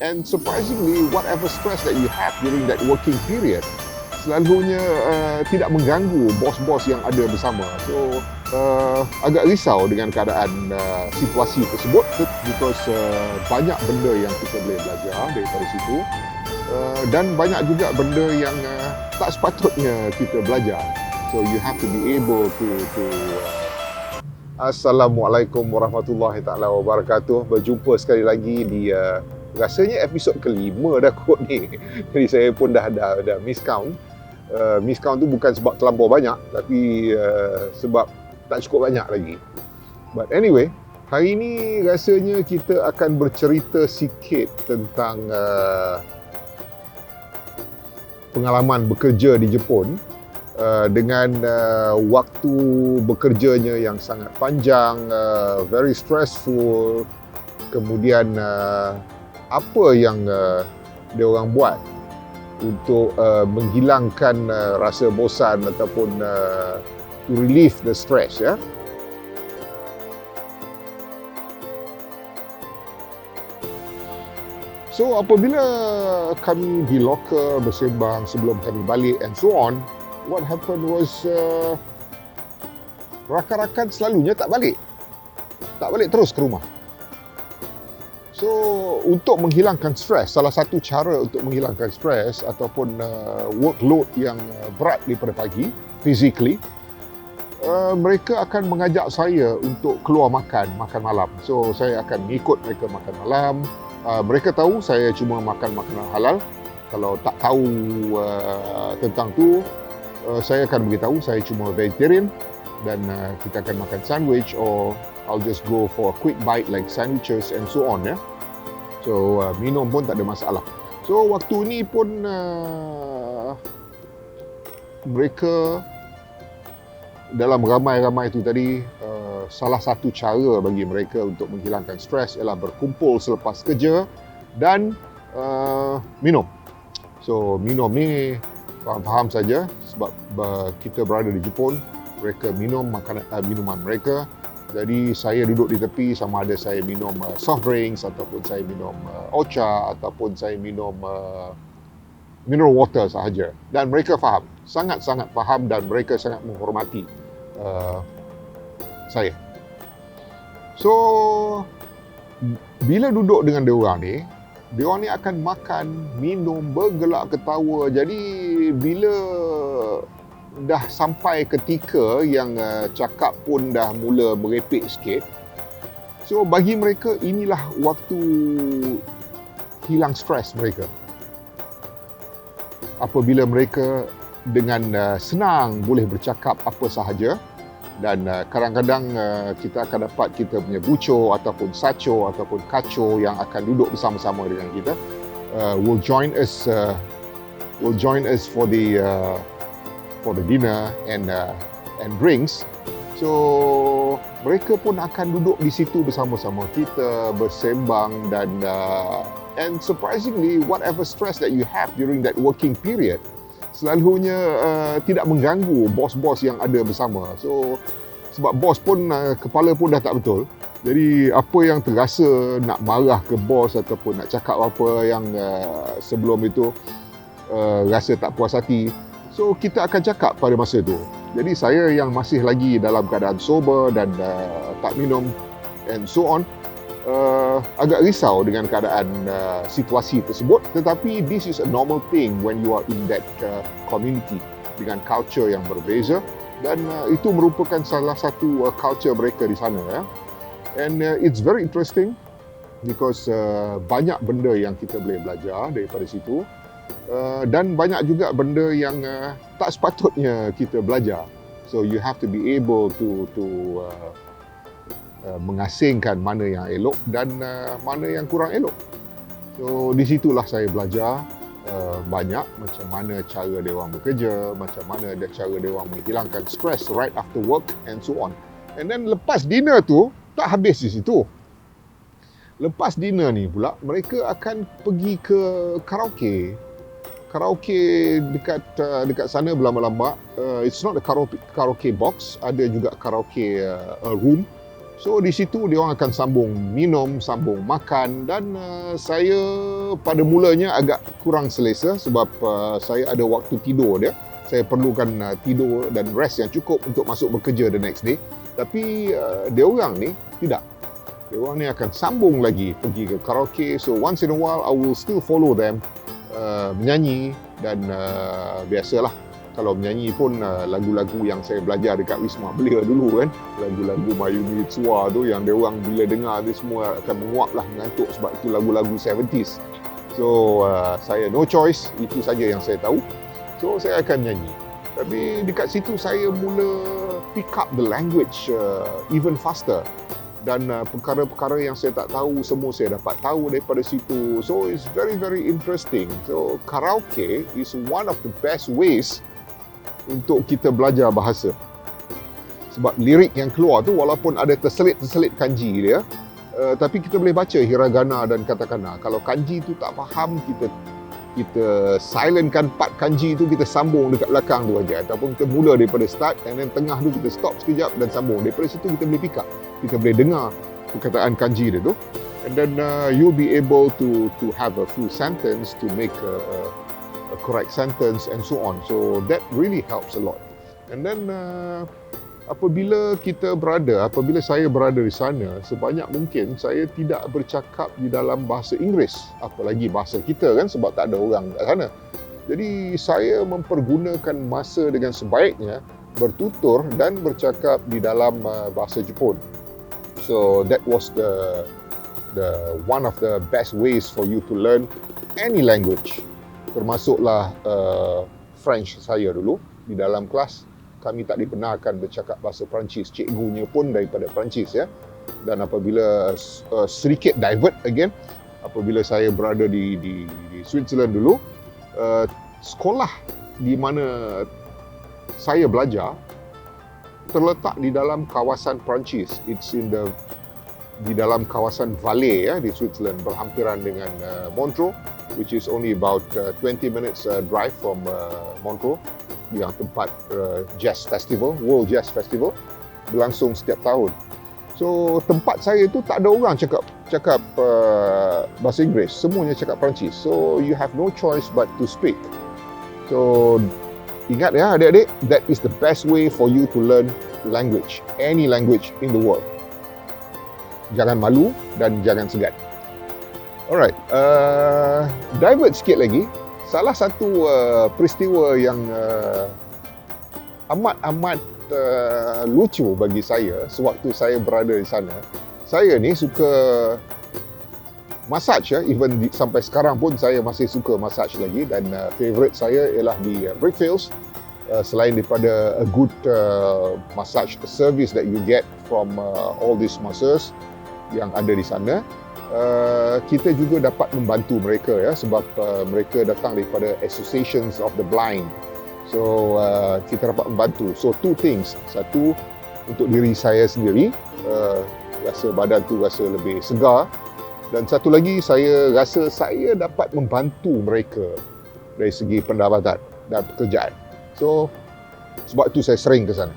And surprisingly, whatever stress that you have during that working period, selalunya tidak mengganggu bos-bos yang ada bersama. So, agak risau dengan keadaan situasi tersebut because banyak benda yang kita boleh belajar daripada situ. Dan banyak juga benda yang tak sepatutnya kita belajar. So, you have to be able to Assalamualaikum warahmatullahi taala wabarakatuh. Berjumpa sekali lagi di rasanya episod kelima dah kot ni. Jadi saya pun dah miss count. Miss count tu bukan sebab terlampau banyak, tapi sebab tak cukup banyak lagi. But anyway, hari ni rasanya kita akan bercerita sikit tentang pengalaman bekerja di Jepun. Dengan waktu bekerjanya yang sangat panjang, very stressful, kemudian apa yang dia orang buat untuk menghilangkan rasa bosan ataupun to relieve the stress, ya. So apabila kami di locker bersembang sebelum kami balik and so on, what happened was rakan-rakan selalunya tak balik terus ke rumah. So untuk menghilangkan stres, salah satu cara untuk menghilangkan stres ataupun workload yang berat daripada pagi physically, mereka akan mengajak saya untuk keluar makan malam. So saya akan ikut mereka makan malam. Mereka tahu saya cuma makan makanan halal. Kalau tak tahu tentang tu, saya akan beritahu saya cuma vegetarian dan kita akan makan sandwich, or I'll just go for a quick bite like sandwiches and so on, ya. So minum pun tak ada masalah. So waktu ni pun mereka dalam ramai-ramai tu tadi, salah satu cara bagi mereka untuk menghilangkan stres ialah berkumpul selepas kerja dan minum. So minum ni faham saja sebab kita berada di Jepun, mereka minum minuman mereka. Jadi saya duduk di tepi, sama ada saya minum soft drinks ataupun saya minum ocha ataupun saya minum mineral water sahaja. Dan mereka faham, sangat-sangat faham, dan mereka sangat menghormati saya. So bila duduk dengan diorang ni akan makan, minum, bergelak ketawa. Jadi bila dah sampai ketika yang cakap pun dah mula merepek sikit, so bagi mereka inilah waktu hilang stres mereka. Apabila mereka dengan senang boleh bercakap apa sahaja, dan kadang-kadang kita akan dapat kita punya buco ataupun saco ataupun kaco yang akan duduk bersama-sama dengan kita, will join us for the dinner and drinks. So mereka pun akan duduk di situ bersama-sama kita bersembang, dan and surprisingly, whatever stress that you have during that working period, selalunya tidak mengganggu bos-bos yang ada bersama. So sebab bos pun kepala pun dah tak betul, jadi apa yang terasa nak marah ke bos ataupun nak cakap apa yang sebelum itu rasa tak puas hati, so kita akan cakap pada masa tu. Jadi saya yang masih lagi dalam keadaan sober dan tak minum and so on, agak risau dengan keadaan situasi tersebut. Tetapi this is a normal thing when you are in that community dengan culture yang berbeza, dan itu merupakan salah satu culture mereka di sana, ya. And it's very interesting because banyak benda yang kita boleh belajar daripada situ, dan banyak juga benda yang tak sepatutnya kita belajar. So you have to be able to mengasingkan mana yang elok dan mana yang kurang elok. So di situlah saya belajar banyak macam mana cara dia orang bekerja, macam mana cara dia orang menghilangkan stres right after work and so on. And then lepas dinner tu tak habis di situ. Lepas dinner ni pula mereka akan pergi ke karaoke. Karaoke dekat sana berlambak-lambak. It's not a karaoke box, ada juga karaoke room. So di situ dia orang akan sambung minum, sambung makan, dan saya pada mulanya agak kurang selesa sebab saya ada waktu tidur dia. Saya perlukan tidur dan rest yang cukup untuk masuk bekerja the next day. Tapi dia orang ni tidak. Dia orang ni akan sambung lagi pergi ke karaoke. So once in a while I will still follow them menyanyi, dan biasalah kalau menyanyi pun lagu-lagu yang saya belajar dekat Wisma Belia dulu kan, lagu-lagu Mayumi Itsua tu yang dia orang bila dengar dia semua akan menguap lah, mengantuk sebab itu lagu-lagu 70s. So saya no choice, itu saja yang saya tahu. So saya akan nyanyi. Tapi dekat situ saya mula pick up the language even faster. Dan perkara-perkara yang saya tak tahu semua saya dapat tahu daripada situ. So it's very very interesting. So karaoke is one of the best ways untuk kita belajar bahasa. Sebab lirik yang keluar tu walaupun ada terselit-terselit kanji dia, tapi kita boleh baca hiragana dan katakana. Kalau kanji tu tak faham, kita silentkan part kanji tu, kita sambung dekat belakang tu aja, ataupun kita mula daripada start and then tengah tu kita stop sekejap dan sambung. Daripada situ kita boleh pick up, kita boleh dengar perkataan kanji dia tu, and then you'll be able to have a full sentence, to make a correct sentence and so on. So that really helps a lot. And then apabila saya berada di sana, sebanyak mungkin saya tidak bercakap di dalam bahasa Inggeris, apalagi bahasa kita kan, sebab tak ada orang kat sana. Jadi saya mempergunakan masa dengan sebaiknya bertutur dan bercakap di dalam bahasa Jepun. So that was the one of the best ways for you to learn any language. Termasuklah French saya dulu di dalam kelas. Kami tak dibenarkan bercakap bahasa Perancis. Cikgunya pun daripada Perancis ya. Dan apabila sedikit divert again, apabila saya berada di Switzerland dulu, sekolah di mana saya belajar terletak di dalam kawasan Perancis. It's di dalam kawasan Valais ya, di Switzerland, berhampiran dengan Montreux, which is only about 20 minutes drive from Montreux, yang tempat jazz festival, World Jazz Festival berlangsung setiap tahun. So tempat saya tu tak ada orang cakap bahasa Inggeris, semuanya cakap Perancis. So you have no choice but to speak. So ingat ya adik-adik, that is the best way for you to learn language, any language in the world. Jangan malu dan jangan segan. Alright, divert sikit lagi. Salah satu peristiwa yang amat lucu bagi saya sewaktu saya berada di sana. Saya ni suka massage ya, even sampai sekarang pun saya masih suka massage lagi, dan favourite saya ialah di Brickfields. Selain daripada a good massage service that you get from all these masseurs yang ada di sana, kita juga dapat membantu mereka ya, sebab mereka datang daripada Associations of the Blind. So kita dapat membantu. So two things. Satu, untuk diri saya sendiri, rasa badan tu rasa lebih segar, dan satu lagi saya rasa saya dapat membantu mereka dari segi pendapatan dan pekerjaan. So sebab itu saya sering ke sana.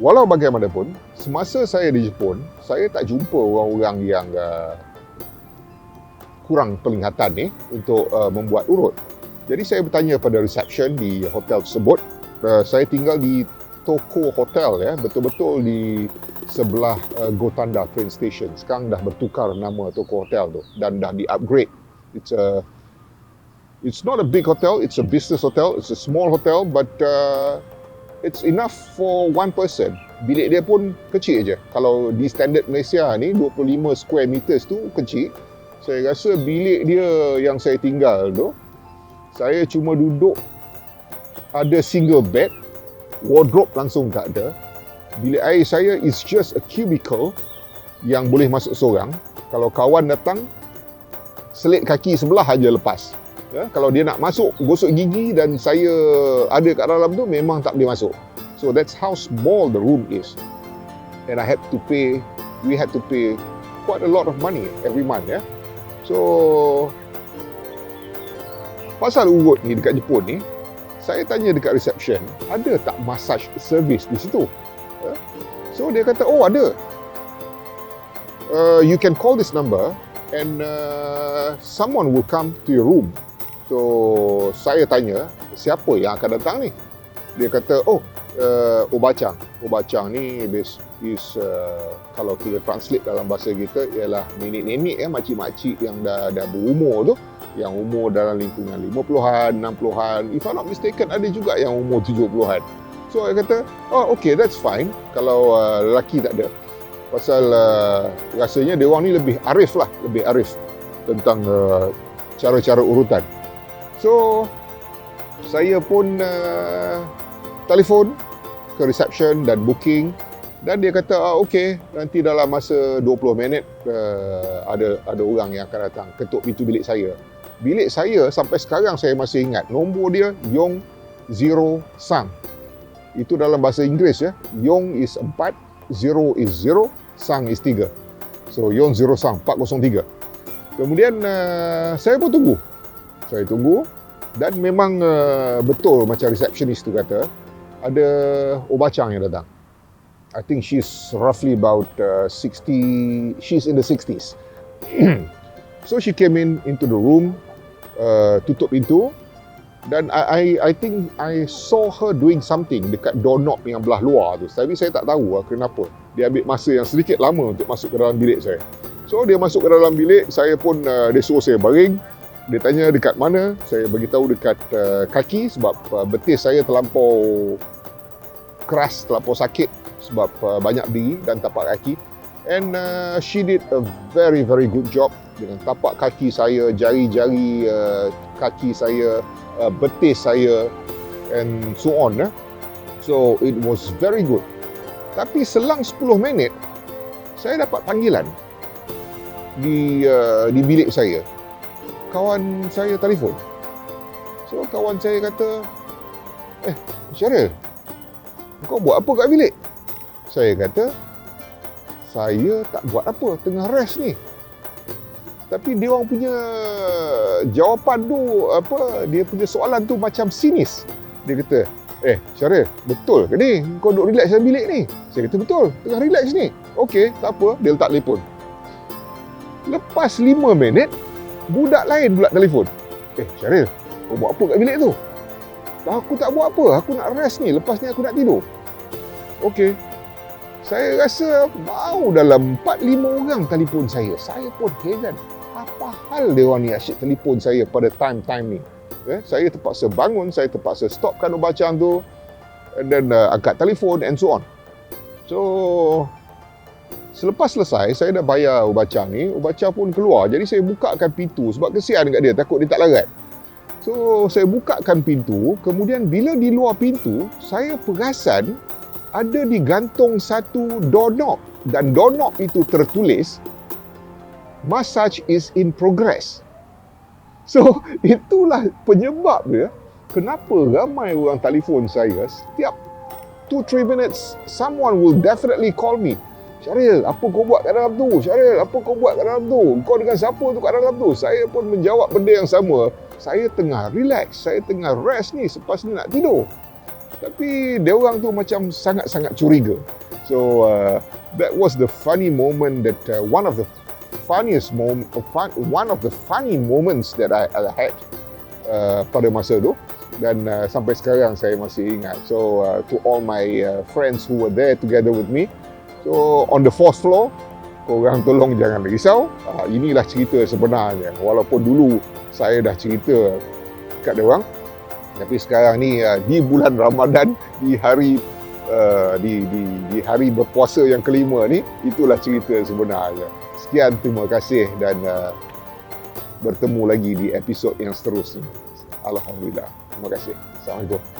Walau bagaimanapun, semasa saya di Jepun, saya tak jumpa orang-orang yang kurang penglihatan ni untuk membuat urut. Jadi saya bertanya pada reception di hotel tersebut. Saya tinggal di toko hotel ya, betul-betul di sebelah Gotanda train station. Sekarang dah bertukar nama toko hotel tu dan dah di-upgrade. It's not a big hotel, it's a business hotel, it's a small hotel, but it's enough for one person. Bilik dia pun kecil je. Kalau di standard Malaysia ni 25 square meters tu kecil. Saya rasa bilik dia yang saya tinggal tu, saya cuma duduk, ada single bed, wardrobe langsung tak ada. Bilik air saya is just a cubicle yang boleh masuk seorang. Kalau kawan datang, selit kaki sebelah aja lepas. Ya, kalau dia nak masuk, gosok gigi dan saya ada kat dalam tu, memang tak boleh masuk. So that's how small the room is. And we had to pay quite a lot of money every month ya. So pasal urut ni dekat Jepun ni, saya tanya dekat reception, ada tak massage service di situ? Ya? So dia kata, oh ada. You can call this number and someone will come to your room. So saya tanya, siapa yang akan datang ni? Dia kata, oh Obachang. Obachang ni is kalau kita translate dalam bahasa kita ialah nenek-nenek makcik-makcik yang dah berumur tu, yang umur dalam lingkungan 50-an, 60-an. If I'm not mistaken, ada juga yang umur 70-an. So saya kata, oh okay, that's fine kalau lelaki tak ada. Pasal rasanya dia orang ni lebih arif tentang cara-cara urutan. So saya pun telefon ke reception dan booking, dan dia kata okey, nanti dalam masa 20 minit ada orang yang akan datang ketuk pintu bilik saya. Bilik saya sampai sekarang saya masih ingat nombor dia Yong Zero Sang. Itu dalam bahasa Inggeris ya. Yong is 4, Zero is 0, Sang is 3. So Yong Zero Sang 403. Kemudian saya pun tunggu. Saya tunggu dan memang betul macam receptionist tu kata, ada Obachang yang datang. I think she's roughly about 60, she's in the 60s. So she came into the room, tutup pintu, dan I think I saw her doing something dekat doorknob yang belah luar tu. Tapi saya tak tahu kenapa. Dia ambil masa yang sedikit lama untuk masuk ke dalam bilik saya. So dia masuk ke dalam bilik, saya pun dia suruh saya baring. Dia tanya dekat mana, saya beritahu dekat kaki sebab betis saya terlampau keras, terlampau sakit sebab banyak berdiri dan tapak kaki. And she did a very very good job dengan tapak kaki saya, jari-jari kaki saya, betis saya and so on. So it was very good. Tapi selang 10 minit saya dapat panggilan di bilik saya. Kawan saya telefon. So kawan saya kata, Syaril, kau buat apa kat bilik? Saya kata, saya tak buat apa, tengah rest ni. Tapi dia orang punya jawapan tu, dia punya soalan tu macam sinis. Dia kata, Syaril, betul ke ni? Kau duduk relax dalam bilik ni? Saya kata, betul, tengah relax ni. Okey, tak apa, dia letak telefon. Lepas 5 minit, budak lain pula telefon. Syaril, kau buat apa kat bilik tu? Aku tak buat apa, aku nak rest ni, lepas ni aku nak tidur. Okey. Saya rasa baru dalam 4-5 orang telefon saya. Saya pun heran. Apa hal dia orang ni asyik telefon saya pada time ni? Saya terpaksa bangun, saya terpaksa stopkan Obachang tu, and then angkat telefon and so on. So selepas selesai, saya dah bayar Obachang ni, Obachang pun keluar. Jadi saya bukakan pintu sebab kesian dekat dia, takut dia tak larat. So saya bukakan pintu, kemudian bila di luar pintu, saya perasan ada digantung satu doorknob, dan doorknob itu tertulis massage is in progress. So itulah penyebab dia kenapa ramai orang telefon saya. Setiap 2-3 minutes someone will definitely call me. Syaril, apa kau buat kat dalam tu? Syaril, apa kau buat kat dalam tu? Kau dengan siapa tu kat dalam tu? Saya pun menjawab benda yang sama. Saya tengah relax, saya tengah rest ni, selepas ni nak tidur. Tapi dia orang tu macam sangat-sangat curiga. So that was the funny moment that one of the funny moments that I had pada masa tu, dan sampai sekarang saya masih ingat. So to all my friends who were there together with me, so on the 4th floor, korang tolong jangan risau. Inilah cerita sebenarnya. Walaupun dulu saya dah cerita kat dia orang, tapi sekarang ni di bulan Ramadan, di hari hari berpuasa yang kelima ni, itulah cerita sebenarnya. Sekian, terima kasih, dan bertemu lagi di episod yang seterusnya. Alhamdulillah. Terima kasih. Assalamualaikum.